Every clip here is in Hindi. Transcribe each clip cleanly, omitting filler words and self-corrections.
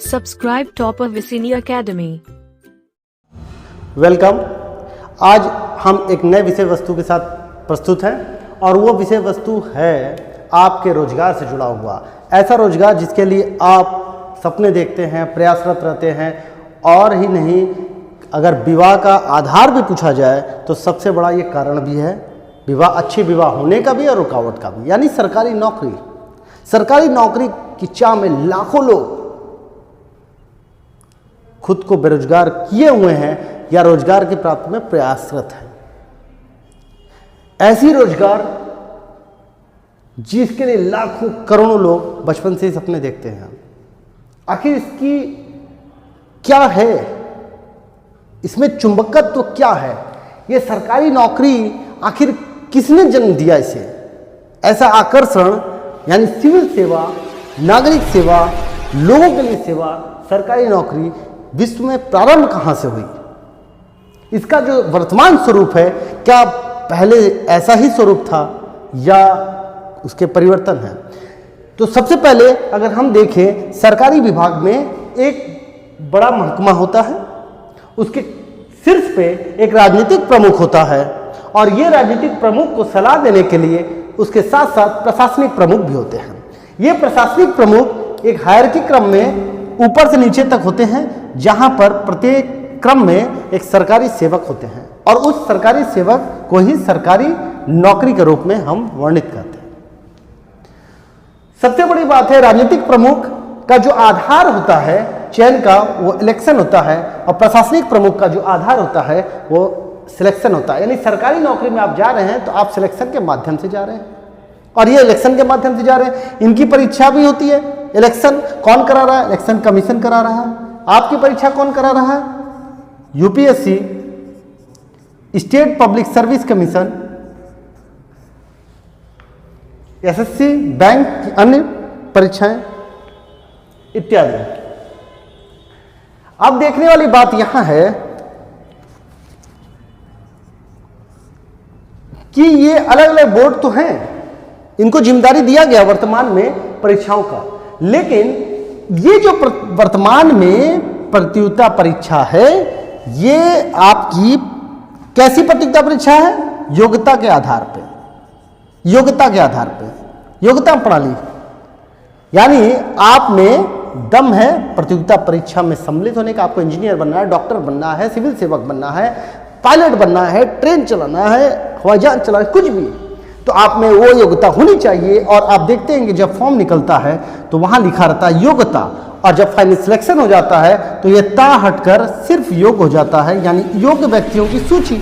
Subscribe Topper Vicini Academy. Welcome. आज हम एक नए विषय वस्तु के साथ प्रस्तुत हैं और वो विषय वस्तु है आपके रोजगार से जुड़ा हुआ ऐसा रोजगार जिसके लिए आप सपने देखते हैं, प्रयासरत रहते हैं। और ही नहीं, अगर विवाह का आधार भी पूछा जाए तो सबसे बड़ा ये कारण भी है विवाह, अच्छी विवाह होने का भी और रुकावट का भी, यानी सरकारी नौकरी। सरकारी नौकरी की चाह में लाखों लोग खुद को बेरोजगार किए हुए हैं या रोजगार की प्राप्ति में प्रयासरत हैं। ऐसी रोजगार जिसके लिए लाखों करोड़ों लोग बचपन से ही सपने देखते हैं। आखिर इसकी क्या है, इसमें चुंबकत्व क्या है? ये सरकारी नौकरी आखिर किसने जन्म दिया इसे? ऐसा आकर्षण यानी सिविल सेवा, नागरिक सेवा, लोगों के लिए सेवा, सरकारी नौकरी विश्व में प्रारंभ कहां से हुई? इसका जो वर्तमान स्वरूप है, क्या पहले ऐसा ही स्वरूप था या उसके परिवर्तन है? तो सबसे पहले अगर हम देखें, सरकारी विभाग में एक बड़ा महकमा होता है, उसके शीर्ष पे एक राजनीतिक प्रमुख होता है और ये राजनीतिक प्रमुख को सलाह देने के लिए उसके साथ साथ प्रशासनिक प्रमुख भी होते हैं। ये प्रशासनिक प्रमुख एक हायरार्की क्रम में ऊपर से नीचे तक होते हैं, जहां पर प्रत्येक क्रम में एक सरकारी सेवक होते हैं और उस सरकारी सेवक को ही सरकारी नौकरी के रूप में हम वर्णित करते हैं। सबसे बड़ी बात है, राजनीतिक प्रमुख का जो आधार होता है चयन का, वो इलेक्शन होता है और प्रशासनिक प्रमुख का जो आधार होता है वो सिलेक्शन होता है। यानी सरकारी नौकरी में आप जा रहे हैं तो आप सिलेक्शन के माध्यम से जा रहे हैं और ये इलेक्शन के माध्यम से जा रहे हैं। इनकी परीक्षा भी होती है। इलेक्शन कौन करा रहा है? इलेक्शन कमीशन करा रहा है। आपकी परीक्षा कौन करा रहा है? UPSC, state public service commission, SSC, bank की अन्य परीक्षाएं इत्यादि। अब देखने वाली बात यहां है कि ये अलग अलग बोर्ड तो हैं, इनको जिम्मेदारी दिया गया वर्तमान में परीक्षाओं का, लेकिन ये जो वर्तमान में प्रतियोगिता परीक्षा है, ये आपकी कैसी प्रतियोगिता परीक्षा है? योग्यता के आधार पे, योग्यता के आधार पे, योग्यता प्रणाली। यानी आप में दम है प्रतियोगिता परीक्षा में सम्मिलित होने का। आपको इंजीनियर बनना है, डॉक्टर बनना है, सिविल सेवक बनना है, पायलट बनना है, ट्रेन चलाना है, हवाई जहाज चलाना है, कुछ भी, तो आप में वो योग्यता होनी चाहिए। और आप देखते हैं कि जब फॉर्म निकलता है तो वहां लिखा रहता है योग्यता, और जब फाइनल सिलेक्शन हो जाता है तो ये ता हटकर सिर्फ योग्य हो जाता है, यानी योग्य व्यक्तियों की सूची।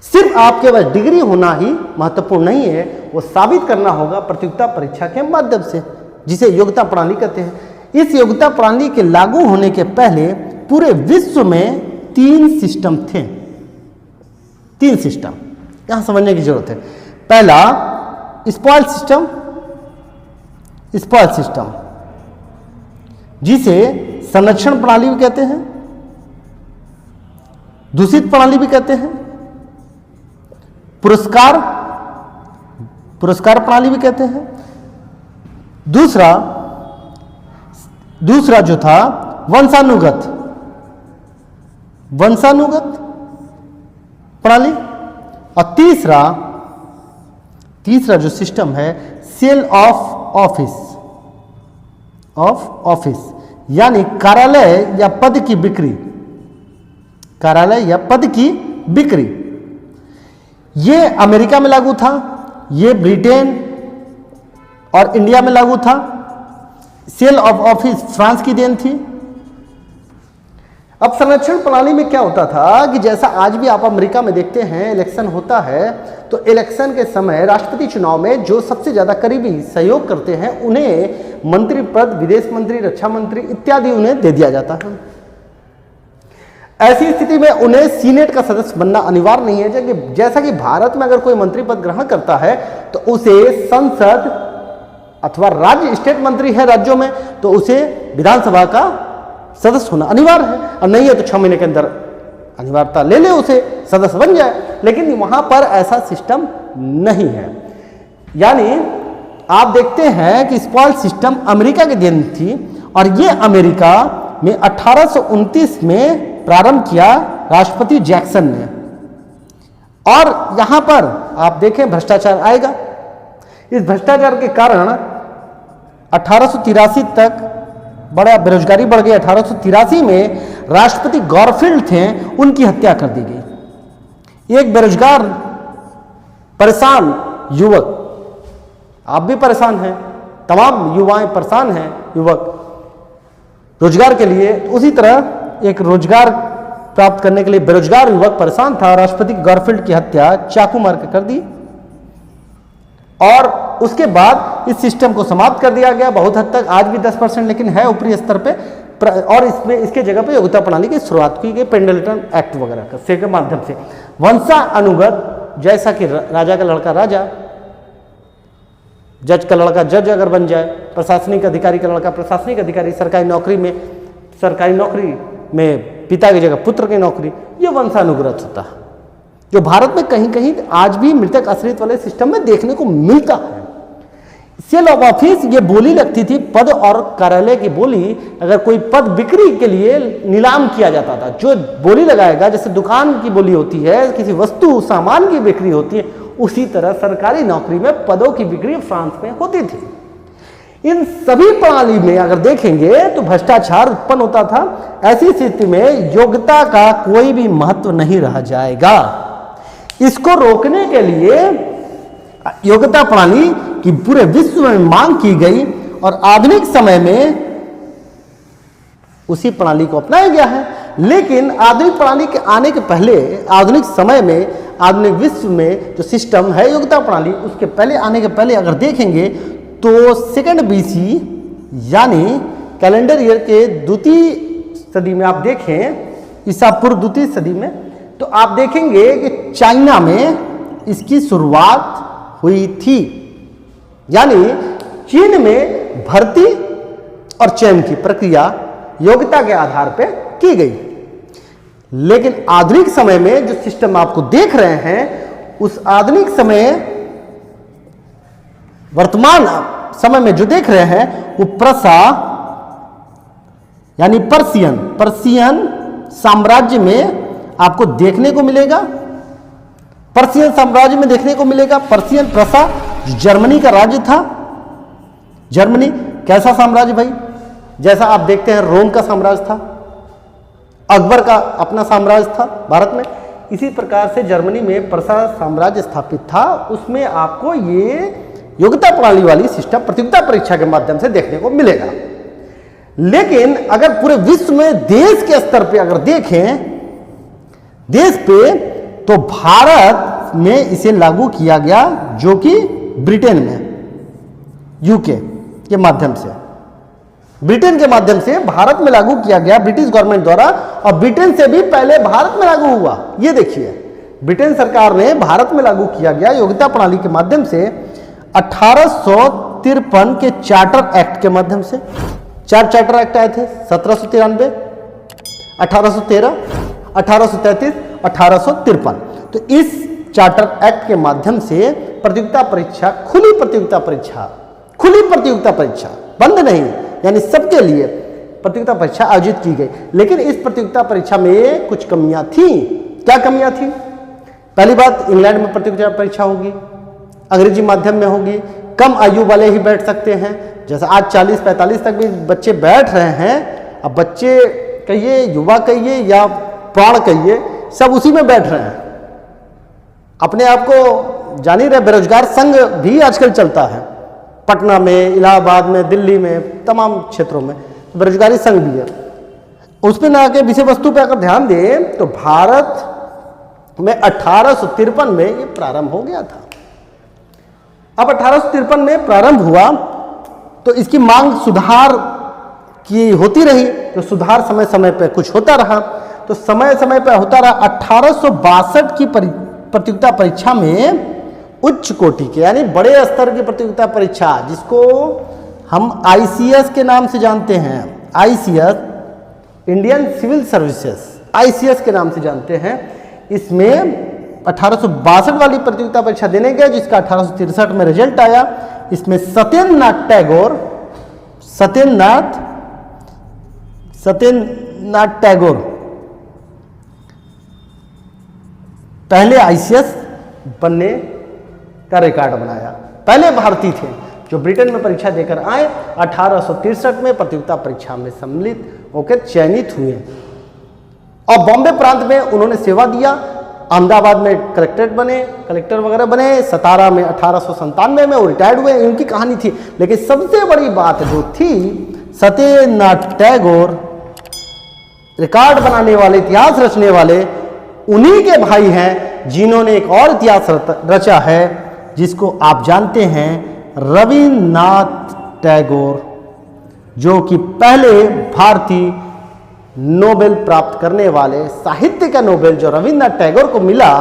सिर्फ आपके पास डिग्री होना ही महत्वपूर्ण नहीं है, वो साबित करना होगा प्रतियोगिता परीक्षा के माध्यम से, जिसे योग्यता प्रणाली कहते हैं। इस योग्यता प्रणाली के लागू होने के पहले पूरे विश्व में 3 सिस्टम थे। 3 सिस्टम यहां समझने की जरूरत है। पहला स्पॉइल सिस्टम, स्पॉइल सिस्टम जिसे संरक्षण प्रणाली भी कहते हैं, दूषित प्रणाली भी कहते हैं, पुरस्कार प्रणाली भी कहते हैं। दूसरा जो था वंशानुगत प्रणाली, और तीसरा जो सिस्टम है सेल ऑफ ऑफिस, यानी कार्यालय या पद की बिक्री, कार्यालय या पद की बिक्री। ये अमेरिका में लागू था, ये ब्रिटेन और इंडिया में लागू था। सेल ऑफ ऑफिस फ्रांस की देन थी। अब संरक्षण प्रणाली में क्या होता था कि जैसा आज भी आप अमेरिका में देखते हैं, इलेक्शन होता है तो इलेक्शन के समय राष्ट्रपति चुनाव में जो सबसे ज्यादा करीबी सहयोग करते हैं उन्हें मंत्री पद, विदेश मंत्री, रक्षा मंत्री इत्यादि उन्हें दे दिया जाता है। ऐसी स्थिति में उन्हें सीनेट का सदस्य बनना अनिवार्य नहीं है। जैसा कि भारत में अगर कोई मंत्री पद ग्रहण करता है तो उसे संसद अथवा राज्य, स्टेट मंत्री है राज्यों में, तो उसे विधानसभा का सदस्य होना अनिवार्य है, और नहीं है तो 6 महीने के अंदर अनिवार्यता ले ले, उसे सदस्य बन जाए। लेकिन वहां पर ऐसा सिस्टम नहीं है। यानी आप देखते हैं कि स्पॉइल सिस्टम अमेरिका की देन थी और ये अमेरिका में 1829 में प्रारंभ किया राष्ट्रपति जैक्सन ने। और यहां पर आप देखें भ्रष्टाचार आएगा। इस भ्रष्टाचार के कारण 1883 तक बड़ा बेरोजगारी बढ़ गई। 1883 में राष्ट्रपति गॉरफील्ड थे, उनकी हत्या कर दी गई। एक बेरोजगार परेशान युवक, आप भी परेशान हैं, तमाम युवाएं परेशान हैं, युवक रोजगार के लिए। उसी तरह एक रोजगार प्राप्त करने के लिए बेरोजगार युवक परेशान था, राष्ट्रपति गॉरफील्ड की हत्या चाकू मार कर दी और उसके बाद इस सिस्टम को समाप्त कर दिया गया बहुत हद तक। आज भी 10% लेकिन है ऊपरी स्तर पे। और इसमें इसके जगह पे योग्यता प्रणाली की शुरुआत की गई पेंडलटन एक्ट वगैरह के माध्यम से। वंशानुगत, जैसा कि राजा का लड़का राजा, जज का लड़का जज अगर बन जाए, प्रशासनिक अधिकारी का लड़का प्रशासनिक अधिकारी, सरकारी नौकरी में पिता की जगह पुत्र की नौकरी, ये वंशानुगत होता है, जो भारत में कहीं कहीं आज भी मृतक आश्रित वाले सिस्टम में देखने को मिलता है। सेल ऑफ ऑफिस ये बोली लगती थी, पद और कार्यालय की बोली। अगर कोई पद बिक्री के लिए नीलाम किया जाता था, जो बोली लगाएगा, जैसे दुकान की बोली होती है, किसी वस्तु सामान की बिक्री होती है, उसी तरह सरकारी नौकरी में पदों की बिक्री फ्रांस में होती थी। इन सभी प्रणाली में अगर देखेंगे तो भ्रष्टाचार उत्पन्न होता था। ऐसी स्थिति में योग्यता का कोई भी महत्व नहीं रह जाएगा। इसको रोकने के लिए योग्यता प्रणाली की पूरे विश्व में मांग की गई और आधुनिक समय में उसी प्रणाली को अपनाया गया है। लेकिन आधुनिक प्रणाली के आने के पहले, आधुनिक समय में, आधुनिक विश्व में जो सिस्टम है योग्यता प्रणाली, उसके पहले आने के पहले अगर देखेंगे तो सेकंड बीसी यानी कैलेंडर ईयर के द्वितीय सदी में आप देखें, ईसा पूर्व द्वितीय सदी में, तो आप देखेंगे कि चाइना में इसकी शुरुआत हुई थी। यानी चीन में भर्ती और चयन की प्रक्रिया योग्यता के आधार पर की गई। लेकिन आधुनिक समय में जो सिस्टम आपको देख रहे हैं, उस आधुनिक समय, वर्तमान समय में जो देख रहे हैं, वो प्रसा यानी पर्शियन साम्राज्य में आपको देखने को मिलेगा। पर्शियन साम्राज्य में देखने को मिलेगा। पर्शियन प्रसा जर्मनी का राज्य था। जर्मनी कैसा साम्राज्य भाई? जैसा आप देखते हैं रोम का साम्राज्य था, अकबर का अपना साम्राज्य था भारत में, इसी प्रकार से जर्मनी में प्रसा साम्राज्य स्थापित था। उसमें आपको ये योग्यता प्रणाली वाली सिस्टम प्रतियोगिता परीक्षा के माध्यम से देखने को मिलेगा। लेकिन अगर पूरे विश्व में देश के स्तर पे अगर देखें, देश पे, तो भारत में इसे लागू किया गया, जो कि ब्रिटेन में, यूके के माध्यम से, ब्रिटेन के माध्यम से भारत में लागू किया गया ब्रिटिश गवर्नमेंट द्वारा। और ब्रिटेन से भी पहले भारत में लागू हुआ। ये देखिए, ब्रिटेन सरकार ने भारत में लागू किया गया योग्यता प्रणाली के माध्यम से 1853 के चार्टर एक्ट के माध्यम से। 4 चार्टर एक्ट आए थे, 1793, 1813, 1833, 1853। तो इस चार्टर एक्ट के माध्यम से प्रतियोगिता परीक्षा, खुली प्रतियोगिता परीक्षा, बंद नहीं, यानी सबके लिए प्रतियोगिता परीक्षा आयोजित की गई। लेकिन इस प्रतियोगिता परीक्षा में कुछ कमियां थी। क्या कमियां थी? पहली बात, इंग्लैंड में प्रतियोगिता परीक्षा होगी, अंग्रेजी माध्यम में होगी, कम आयु वाले ही बैठ सकते हैं। जैसे आज 40-45 तक भी बच्चे बैठ रहे हैं। अब बच्चे कहिए, युवा कहिए या प्राण कहिए, सब उसी में बैठ रहे हैं। अपने आप को जान ही रहे, बेरोजगार संघ भी आजकल चलता है, पटना में, इलाहाबाद में, दिल्ली में, तमाम क्षेत्रों में बेरोजगारी संघ भी है। उस पर ना के विषय वस्तु पर अगर ध्यान दें तो भारत में 1853 में ये प्रारंभ हो गया था। अब 1853 में प्रारंभ हुआ तो इसकी मांग सुधार की होती रही, तो सुधार समय समय पर कुछ होता रहा, तो समय समय पर होता रहा। 1862 की प्रतियोगिता परीक्षा में उच्च कोटि के यानी बड़े स्तर की प्रतियोगिता परीक्षा, जिसको हम आईसीएस के नाम से जानते हैं, ICS, Indian civil services, ICS के नाम से जानते हैं, इसमें 1862 वाली प्रतियोगिता परीक्षा देने गए, जिसका 1863 में रिजल्ट आया। इसमें सत्येंद्रनाथ सत्येंद्रनाथ टैगोर पहले आईसीएस बनने का रिकॉर्ड बनाया। पहले भारतीय थे जो ब्रिटेन में परीक्षा देकर आए, 1863 में प्रतियोगिता परीक्षा में सम्मिलित होकर चयनित हुए और बॉम्बे प्रांत में उन्होंने सेवा दिया। अहमदाबाद में कलेक्टर वगैरह बने। सतारा में 1897 में वो रिटायर्ड हुए। इनकी कहानी थी, लेकिन सबसे बड़ी बात जो थी, सत्येंद्रनाथ टैगोर रिकॉर्ड बनाने वाले, इतिहास रचने वाले उन्हीं के भाई हैं जिन्होंने एक और इतिहास रचा है जिसको आप जानते हैं, रविन्द्रनाथ टैगोर, जो कि पहले भारतीय नोबेल प्राप्त करने वाले, साहित्य का नोबेल जो रविन्द्रनाथ टैगोर को मिला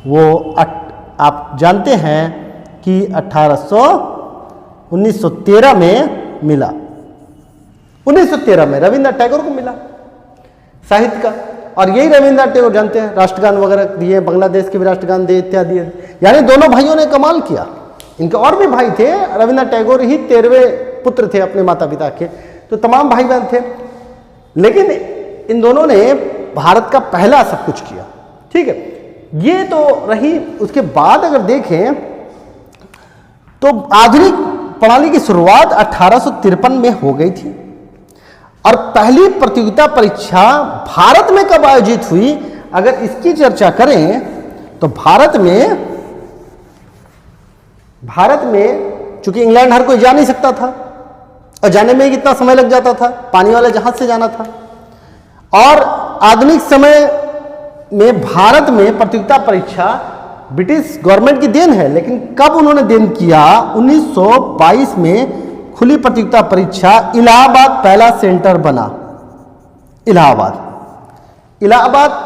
वो आप जानते हैं कि 1913 में मिला। 1913 में रविन्द्रनाथ टैगोर को मिला साहित्य का। और यही रविन्द्रनाथ टैगोर जानते हैं राष्ट्रगान वगैरह दिए, बांग्लादेश के भी राष्ट्रगान दिए इत्यादि। यानी दोनों भाइयों ने कमाल किया। इनके और भी भाई थे, रविन्द्रनाथ टैगोर ही 13वें पुत्र थे अपने माता पिता के, तो तमाम भाई बहन थे। लेकिन इन दोनों ने भारत का पहला सब कुछ किया। ठीक है, ये तो रही। उसके बाद अगर देखें तो आधुनिक प्रणाली की शुरुआत 1853 में हो गई थी और पहली प्रतियोगिता परीक्षा भारत में कब आयोजित हुई, अगर इसकी चर्चा करें तो भारत में चूंकि इंग्लैंड हर कोई जा नहीं सकता था और जाने में ही कितना समय लग जाता था, पानी वाले जहाज से जाना था। और आधुनिक समय में भारत में प्रतियोगिता परीक्षा ब्रिटिश गवर्नमेंट की देन है, लेकिन कब उन्होंने देन किया, 1922 में खुली प्रतियोगिता परीक्षा इलाहाबाद पहला सेंटर बना। इलाहाबाद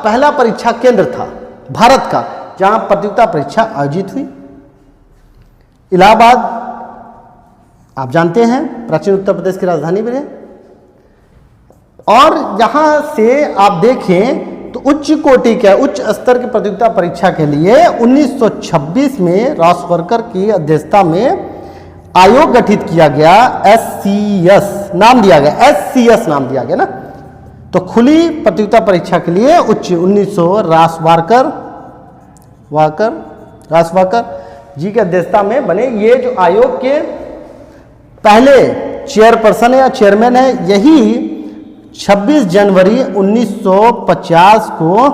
पहला परीक्षा केंद्र था भारत का जहां प्रतियोगिता परीक्षा आयोजित हुई। इलाहाबाद आप जानते हैं प्राचीन उत्तर प्रदेश की राजधानी भी है। और यहां से आप देखें तो उच्च कोटि के उच्च स्तर की प्रतियोगिता परीक्षा के लिए 1926 में रासवरकर की अध्यक्षता में आयोग गठित किया गया। SCS नाम दिया गया ना। तो खुली प्रतियोगिता परीक्षा के लिए उच्च 1900 रासवाकर जी की अध्यक्षता में बने। ये जो आयोग के पहले चेयरपर्सन या चेयरमैन है, यही 26 जनवरी 1950 को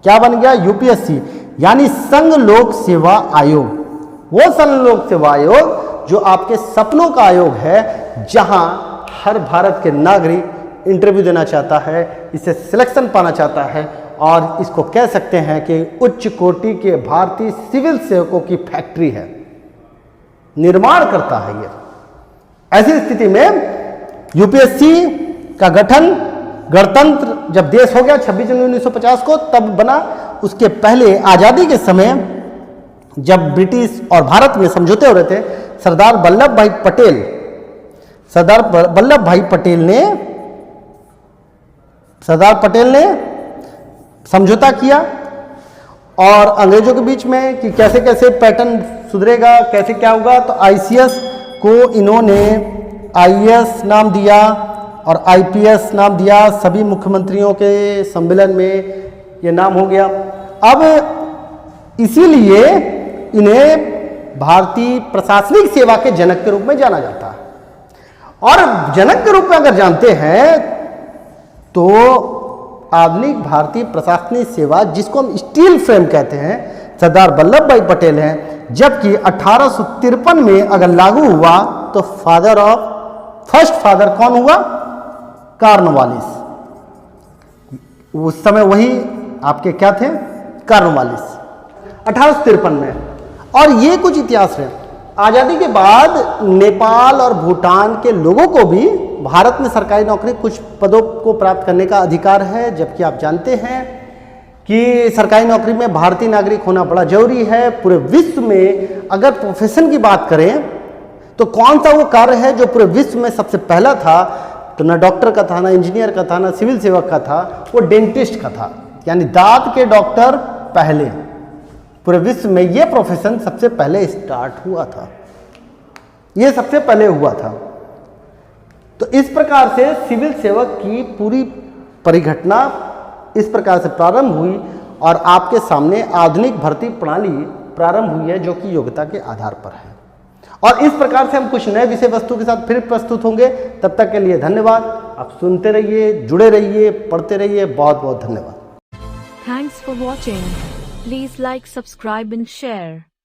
क्या बन गया, UPSC यानी संघ लोक सेवा आयोग। वो संघ लोक सेवा आयोग जो आपके सपनों का आयोग है, जहां हर भारत के नागरिक इंटरव्यू देना चाहता है, इससे सिलेक्शन पाना चाहता है और इसको कह सकते हैं कि उच्च कोटि के भारतीय सिविल सेवकों की फैक्ट्री है, निर्माण करता है ये। ऐसी स्थिति में UPSC का गठन गणतंत्र जब देश हो गया 26 जनवरी 1950 को तब बना। उसके पहले आजादी के समय जब ब्रिटिश और भारत में समझौते हो रहे थे, सरदार वल्लभ भाई पटेल ने समझौता किया और अंग्रेजों के बीच में कि कैसे कैसे पैटर्न सुधरेगा, कैसे क्या होगा। तो ICS को इन्होंने IAS नाम दिया और IPS नाम दिया। सभी मुख्यमंत्रियों के सम्मेलन में ये नाम हो गया। अब इसीलिए इन्हें भारतीय प्रशासनिक सेवा के जनक के रूप में जाना जाता है। और जनक के रूप में अगर जानते हैं तो आधुनिक भारतीय प्रशासनिक सेवा, जिसको हम स्टील फ्रेम कहते हैं, सरदार वल्लभ भाई पटेल हैं। जबकि 1853 में अगर लागू हुआ तो फर्स्ट फादर कौन हुआ, कॉर्नवालिस। उस समय वही आपके क्या थे, कॉर्नवालिस, 1853 में। और ये कुछ इतिहास है। आजादी के बाद नेपाल और भूटान के लोगों को भी भारत में सरकारी नौकरी कुछ पदों को प्राप्त करने का अधिकार है। जबकि आप जानते हैं कि सरकारी नौकरी में भारतीय नागरिक होना बड़ा जरूरी है। पूरे विश्व में अगर प्रोफेशन की बात करें तो कौन सा वो कार्य है जो पूरे विश्व में सबसे पहला था, तो ना डॉक्टर का था, ना इंजीनियर का था, ना सिविल सेवक का था, वो डेंटिस्ट का था। यानी दांत के डॉक्टर पहले पूरे विश्व में ये प्रोफेशन सबसे पहले स्टार्ट हुआ था, ये सबसे पहले हुआ था। तो इस प्रकार से सिविल सेवक की पूरी परिघटना इस प्रकार से प्रारंभ हुई और आपके सामने आधुनिक भर्ती प्रणाली प्रारंभ हुई है, जो कि योग्यता के आधार पर है। और इस प्रकार से हम कुछ नए विषय वस्तु के साथ फिर प्रस्तुत होंगे। तब तक के लिए धन्यवाद। आप सुनते रहिए, जुड़े रहिए, पढ़ते रहिए। बहुत बहुत धन्यवाद। Thanks for watching. Please like, subscribe and share.